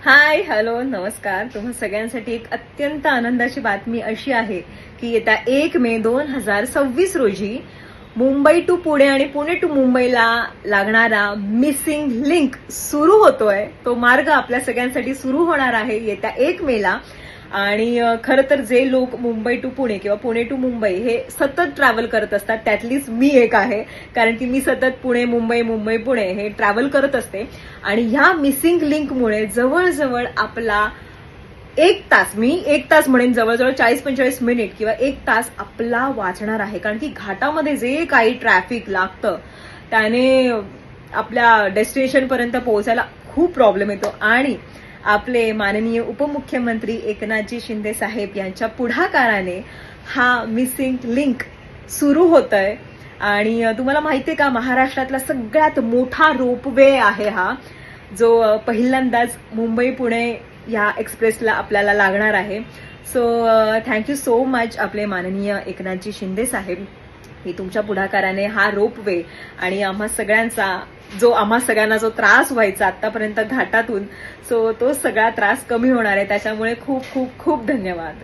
हाय, hello, नमस्कार. तुम्हा सगळ्यांसाठी एक अत्यंत आनंदाची बातमी अशी आहे की येत्या 1 मे 2026 रोजी मुंबई टू पुणे आणि पुणे टू मुंबईला लागणारा मिसिंग लिंक सुरू होतोय. तो मार्ग आपल्या सगळ्यांसाठी सुरू होणार आहे येत्या 1 मेला. आणि खरं तर जे लोक मुंबई टू पुणे किंवा पुणे टू मुंबई हे सतत ट्रॅव्हल करत असतात त्यातलीच मी एक आहे, कारण की मी सतत पुणे मुंबई मुंबई पुणे हे ट्रॅव्हल करत असते. आणि ह्या मिसिंग लिंकमुळे जवळजवळ आपला 1 तास, मी 1 तास म्हणेन, जवळजवळ 40-45 मिनिट किंवा 1 तास आपला वाचणार आहे. कारण की घाटामध्ये जे काही ट्रॅफिक लागतं त्याने आपल्या डेस्टिनेशन पर्यंत पोहोचायला खूप प्रॉब्लेम येतो. आणि आपले माननीय उपमुख्यमंत्री एकनाथजी शिंदे साहेब यांच्या पुढाकाराने हा मिसिंग लिंक सुरू होतोय. आणि तुम्हाला माहितीये का, महाराष्ट्रातला सगळ्यात मोठा रोपवे आहे हा, जो पहिल्यांदाच मुंबई पुणे या एक्सप्रेसला आपल्याला लागणार आहे. सो थँक्यू सो मच आपले माननीय एकनाथजी शिंदे साहेब, की तुमच्या पुढाकाराने हा रोपवे आणि आम्हा सगळ्यांना जो त्रास व्हायचा आतापर्यंत घाटातून, सो तो सगळा त्रास कमी होणार आहे. त्याच्यामुळे खूप खूप खूप धन्यवाद.